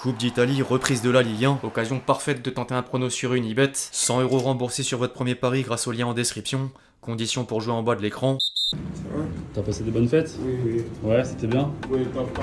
Coupe d'Italie, reprise de la Ligue 1, occasion parfaite de tenter un prono sur Unibet, 100 € remboursés sur votre premier pari grâce au lien en description, conditions pour jouer en bas de l'écran. T'as passé des bonnes fêtes? Oui. Ouais, c'était bien? Oui, top.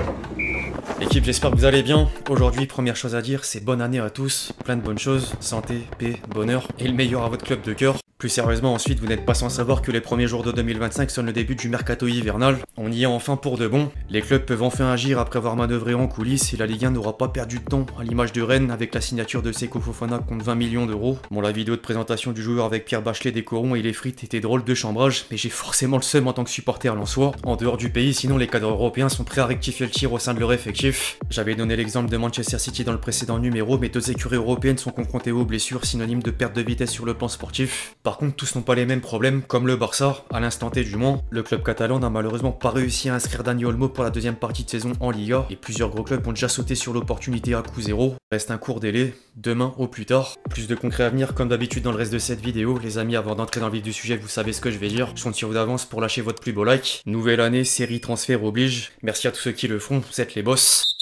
Équipe, j'espère que vous allez bien. Aujourd'hui, première chose à dire, c'est bonne année à tous, plein de bonnes choses, santé, paix, bonheur, et le meilleur à votre club de cœur. Plus sérieusement, ensuite, vous n'êtes pas sans savoir que les premiers jours de 2025 sonnent le début du mercato hivernal. On y est enfin pour de bon. Les clubs peuvent enfin agir après avoir manœuvré en coulisses et la Ligue 1 n'aura pas perdu de temps, à l'image de Rennes avec la signature de Seko Fofana contre 20 millions d'euros. Bon, la vidéo de présentation du joueur avec Pierre Bachelet des Corons et les frites était drôle de chambrage, mais j'ai forcément le seum en tant que supporter lensois. En dehors du pays, sinon les cadres européens sont prêts à rectifier le tir au sein de leur effectif. J'avais donné l'exemple de Manchester City dans le précédent numéro, mais deux écuries européennes sont confrontées aux blessures, synonyme de perte de vitesse sur le plan sportif. Par contre, tous n'ont pas les mêmes problèmes, comme le Barça, à l'instant T du moins. Le club catalan n'a malheureusement pas réussi à inscrire Dani Olmo pour la deuxième partie de saison en Liga, et plusieurs gros clubs ont déjà sauté sur l'opportunité à coup zéro. Reste un court délai, demain au plus tard. Plus de concret à venir comme d'habitude dans le reste de cette vidéo. Les amis, avant d'entrer dans le vif du sujet, vous savez ce que je vais dire. Je compte sur vous d'avance pour lâcher votre plus beau like. Nouvelle année, série transfert oblige. Merci à tous ceux qui le font, vous êtes les boss.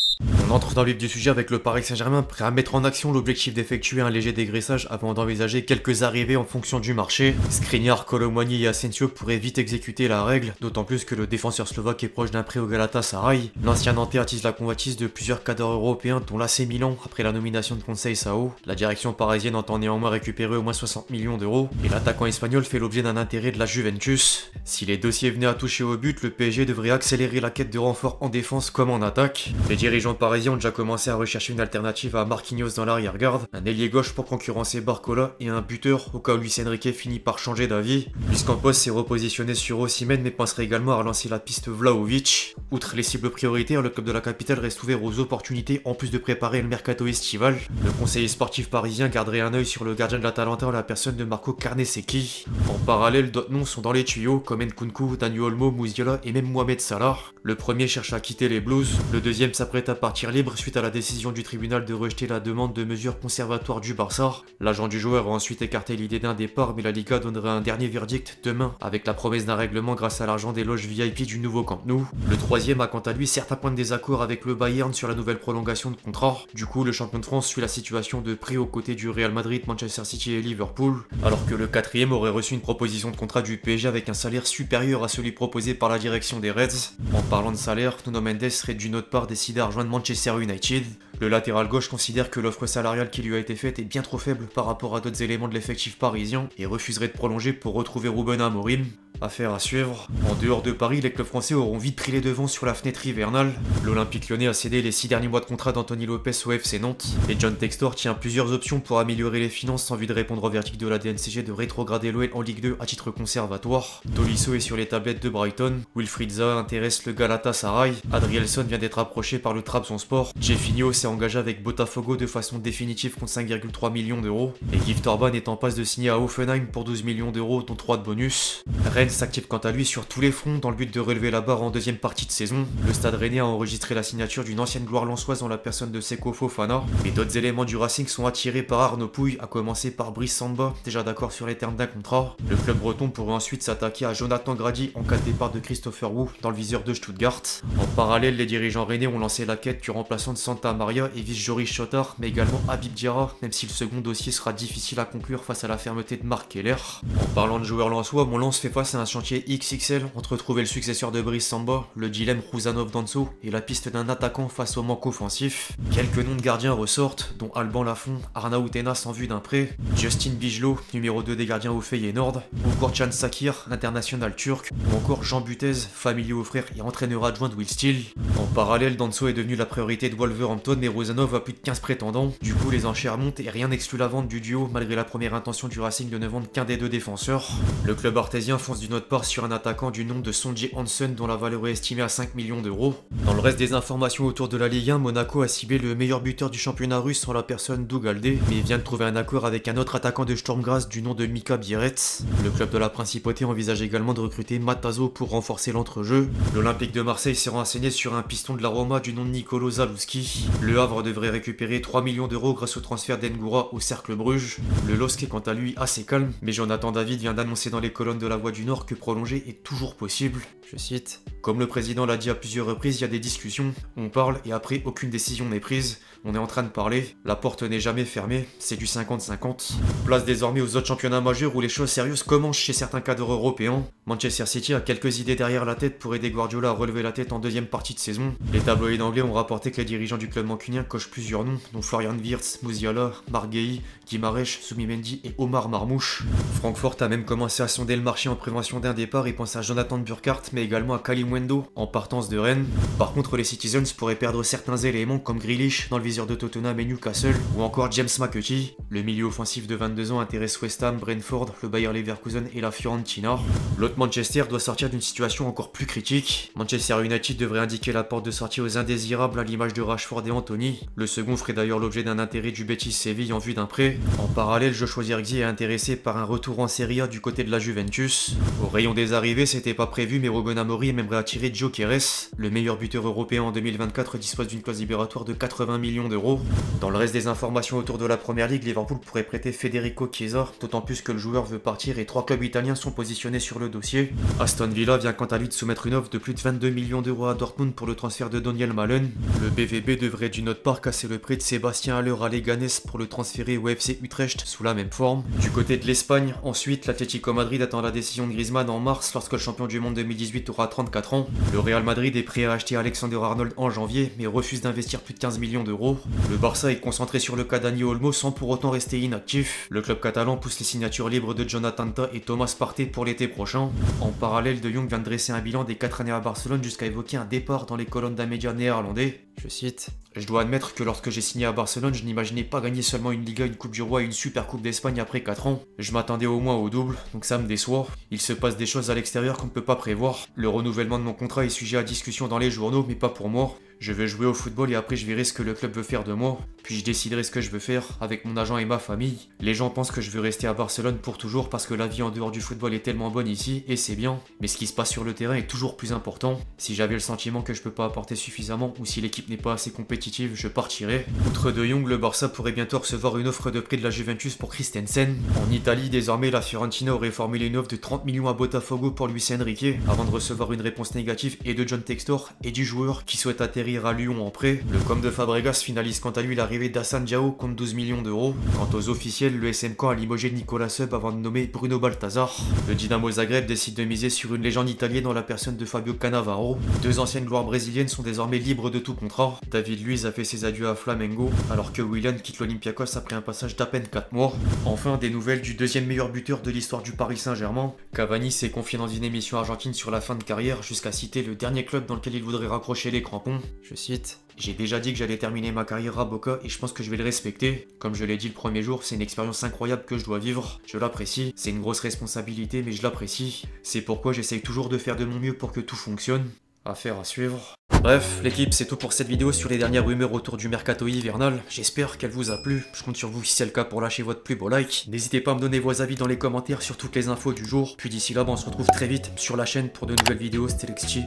On entre dans le vif du sujet avec le Paris Saint-Germain prêt à mettre en action l'objectif d'effectuer un léger dégraissage avant d'envisager quelques arrivées en fonction du marché. Skriniar, Kolo Muani et Asensio pourraient vite exécuter la règle, d'autant plus que le défenseur slovaque est proche d'un prêt au Galatasaray. L'ancien Nantais attise la convoitise de plusieurs cadres européens dont l'AC Milan après la nomination de Conseil Sao. La direction parisienne entend néanmoins récupérer au moins 60 millions d'euros et l'attaquant espagnol fait l'objet d'un intérêt de la Juventus. Si les dossiers venaient à toucher au but, le PSG devrait accélérer la quête de renfort en défense comme en attaque. Les dirigeants parisiens ont déjà commencé à rechercher une alternative à Marquinhos dans l'arrière-garde, un ailier gauche pour concurrencer Barcola et un buteur au cas où Luis Enrique finit par changer d'avis. Luis Campos s'est repositionné sur Osimhen mais penserait également à relancer la piste Vlahovic. Outre les cibles prioritaires, le club de la capitale reste ouvert aux opportunités en plus de préparer le mercato estival. Le conseiller sportif parisien garderait un œil sur le gardien de l'Atalanta en la personne de Marco Carnesecchi. En parallèle, d'autres noms sont dans les tuyaux comme Nkunku, Dani Olmo, Musiala et même Mohamed Salah. Le premier cherche à quitter les Blues, le deuxième s'apprête à partir libre suite à la décision du tribunal de rejeter la demande de mesures conservatoires du Barça. L'agent du joueur a ensuite écarté l'idée d'un départ, mais la Liga donnera un dernier verdict demain, avec la promesse d'un règlement grâce à l'argent des loges VIP du nouveau Camp Nou. Le troisième a quant à lui certains points de désaccord avec le Bayern sur la nouvelle prolongation de contrat. Du coup, le champion de France suit la situation de près aux côtés du Real Madrid, Manchester City et Liverpool, alors que le quatrième aurait reçu une proposition de contrat du PSG avec un salaire supérieur à celui proposé par la direction des Reds. En parlant de salaire, Nuno Mendes serait d'une autre part décidé à rejoindre Manchester United. Le latéral gauche considère que l'offre salariale qui lui a été faite est bien trop faible par rapport à d'autres éléments de l'effectif parisien et refuserait de prolonger pour retrouver Ruben Amorim. Affaire à suivre. En dehors de Paris, les clubs français auront vite pris les devants sur la fenêtre hivernale. L'Olympique Lyonnais a cédé les 6 derniers mois de contrat d'Anthony Lopez au FC Nantes. Et John Textor tient plusieurs options pour améliorer les finances en vue de répondre au verdict de la DNCG de rétrograder l'OL en Ligue 2 à titre conservatoire. Tolisso est sur les tablettes de Brighton. Wilfried Zaha intéresse le Galatasaray. Adrielson vient d'être approché par le Trabzonspor. Jeffinho s'est engagé avec Botafogo de façon définitive contre 5,3 millions d'euros. Et Gift Orban est en passe de signer à Hoffenheim pour 12 millions d'euros dont 3 de bonus. Rennes s'active quant à lui sur tous les fronts dans le but de relever la barre en deuxième partie de saison. Le Stade Rennais a enregistré la signature d'une ancienne gloire lensoise dans la personne de Seko Fofana. Mais d'autres éléments du Racing sont attirés par Arnaud Pouille, à commencer par Brice Samba, déjà d'accord sur les termes d'un contrat. Le club breton pourrait ensuite s'attaquer à Jonathan Grady en cas de départ de Christopher Wu dans le viseur de Stuttgart. En parallèle, les dirigeants rennais ont lancé la quête du remplaçant de Santa Maria et vise Joris Chotard, mais également Habib Diarra, même si le second dossier sera difficile à conclure face à la fermeté de Marc Keller. En parlant de joueurs lensois, mon Lens fait face à un chantier XXL entre trouver le successeur de Brice Samba, le dilemme Rouzanov-Danso et la piste d'un attaquant face au manque offensif. Quelques noms de gardiens ressortent, dont Alban Lafont, Arnaud Tenas en vue d'un prêt, Justin Bijlo, numéro 2 des gardiens au Feyenoord, Oğuzhan Sakir, international turc, ou encore Jean Butez, familier au frère et entraîneur adjoint de Will Steele. En parallèle, Danso est devenu la priorité de Wolverhampton, mais Rouzanov a plus de 15 prétendants. Du coup, les enchères montent et rien n'exclut la vente du duo, malgré la première intention du Racing de ne vendre qu'un des deux défenseurs. Le club artésien fonce d'une autre part sur un attaquant du nom de Sonji Hansen dont la valeur est estimée à 5 millions d'euros. Dans le reste des informations autour de la Ligue 1, Monaco a ciblé le meilleur buteur du championnat russe en la personne d'Ougalde, mais vient de trouver un accord avec un autre attaquant de Sturm Graz du nom de Mika Bierets. Le club de la Principauté envisage également de recruter Matazo pour renforcer l'entrejeu. L'Olympique de Marseille s'est renseigné sur un piston de la Roma du nom de Nicolo Zalewski. Le Havre devrait récupérer 3 millions d'euros grâce au transfert d'Engoura au Cercle Bruges. Le LOSC est quant à lui assez calme, mais Jonathan David vient d'annoncer dans les colonnes de La Voix du Nord Nord que prolonger est toujours possible. Je cite, « Comme le président l'a dit à plusieurs reprises, il y a des discussions, on parle et après aucune décision n'est prise. On est en train de parler, la porte n'est jamais fermée, c'est du 50-50. » Place désormais aux autres championnats majeurs où les choses sérieuses commencent chez certains cadres européens. Manchester City a quelques idées derrière la tête pour aider Guardiola à relever la tête en deuxième partie de saison. Les tabloïds anglais ont rapporté que les dirigeants du club mancunien cochent plusieurs noms, dont Florian Wirtz, Musiala, Marguerite, Guimarães, Zubimendi et Omar Marmouche. Francfort a même commencé à sonder le marché en prévention d'un départ et pense à Jonathan Burkhardt, mais également à Kalimundo en partance de Rennes. Par contre, les Citizens pourraient perdre certains éléments comme Grealish dans le viseur de Tottenham et Newcastle, ou encore James McCarthy. Le milieu offensif de 22 ans intéresse West Ham, Brentford, le Bayer Leverkusen et la Fiorentina. L'autre Manchester doit sortir d'une situation encore plus critique. Manchester United devrait indiquer la porte de sortie aux indésirables à l'image de Rashford et Anthony. Le second ferait d'ailleurs l'objet d'un intérêt du Betis Séville en vue d'un prêt. En parallèle, Joshua Zirkzee est intéressé par un retour en Serie A du côté de la Juventus. Au rayon des arrivées, c'était pas prévu, mais Ruben Amorim aimerait attirer Joe Keres. Le meilleur buteur européen en 2024 dispose d'une clause libératoire de 80 millions d'euros. Dans le reste des informations autour de la Première Ligue, Liverpool pourrait prêter Federico Chiesa, d'autant plus que le joueur veut partir et 3 clubs italiens sont positionnés sur le dossier. Aston Villa vient quant à lui de soumettre une offre de plus de 22 millions d'euros à Dortmund pour le transfert de Daniel Malen. Le BVB devrait d'une autre part casser le prêt de Sébastien Haller à Leganés pour le transférer au FC Utrecht sous la même forme. Du côté de l'Espagne, ensuite, l'Atlético Madrid attend la décision de Griezmann en mars lorsque le champion du monde 2018 aura 34 ans. Le Real Madrid est prêt à acheter Alexander Arnold en janvier, mais refuse d'investir plus de 15 millions d'euros. Le Barça est concentré sur le cas Dani Olmo sans pour autant rester inactif. Le club catalan pousse les signatures libres de Jonathan Tah et Thomas Partey pour l'été prochain. En parallèle, De Jong vient de dresser un bilan des 4 années à Barcelone jusqu'à évoquer un départ dans les colonnes d'un média néerlandais. Je cite, « Je dois admettre que lorsque j'ai signé à Barcelone, je n'imaginais pas gagner seulement une Liga, une Coupe du Roi et une Super Coupe d'Espagne après 4 ans. Je m'attendais au moins au double, donc ça me déçoit. Il se passe des choses à l'extérieur qu'on ne peut pas prévoir. Le renouvellement de mon contrat est sujet à discussion dans les journaux, mais pas pour moi. Je vais jouer au football et après je verrai ce que le club veut faire de moi. Puis je déciderai ce que je veux faire avec mon agent et ma famille. Les gens pensent que je veux rester à Barcelone pour toujours parce que la vie en dehors du football est tellement bonne ici, et c'est bien. Mais ce qui se passe sur le terrain est toujours plus important. Si j'avais le sentiment que je peux pas apporter suffisamment ou si l'équipe n'est pas assez compétitive, je partirai. » Outre De Jong, le Barça pourrait bientôt recevoir une offre de prêt de la Juventus pour Christensen. En Italie, désormais, la Fiorentina aurait formulé une offre de 30 millions à Botafogo pour Luis Enrique, avant de recevoir une réponse négative et de John Textor et du joueur qui souhaite atterrir à Lyon en prêt. Le com de Fabregas finalise quant à lui l'arrivée d'Hassane Diao contre 12 millions d'euros. Quant aux officiels, le SMK a limogé Nicolas Sub avant de nommer Bruno Balthazar. Le Dinamo Zagreb décide de miser sur une légende italienne dans la personne de Fabio Cannavaro. 2 anciennes gloires brésiliennes sont désormais libres de tout contrat. David Luiz a fait ses adieux à Flamengo, alors que Willian quitte l'Olympiakos après un passage d'à peine 4 mois. Enfin, des nouvelles du deuxième meilleur buteur de l'histoire du Paris Saint-Germain. Cavani s'est confié dans une émission argentine sur la fin de carrière jusqu'à citer le dernier club dans lequel il voudrait raccrocher les crampons. Je cite, « J'ai déjà dit que j'allais terminer ma carrière à Boca et je pense que je vais le respecter. Comme je l'ai dit le premier jour, c'est une expérience incroyable que je dois vivre. Je l'apprécie. C'est une grosse responsabilité, mais je l'apprécie. C'est pourquoi j'essaye toujours de faire de mon mieux pour que tout fonctionne. Affaire à suivre. » Bref, l'équipe, c'est tout pour cette vidéo sur les dernières rumeurs autour du mercato hivernal. J'espère qu'elle vous a plu. Je compte sur vous si c'est le cas pour lâcher votre plus beau like. N'hésitez pas à me donner vos avis dans les commentaires sur toutes les infos du jour. Puis d'ici là, on se retrouve très vite sur la chaîne pour de nouvelles vidéos. C'était Lexchi.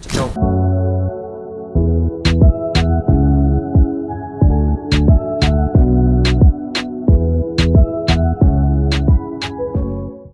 Ciao.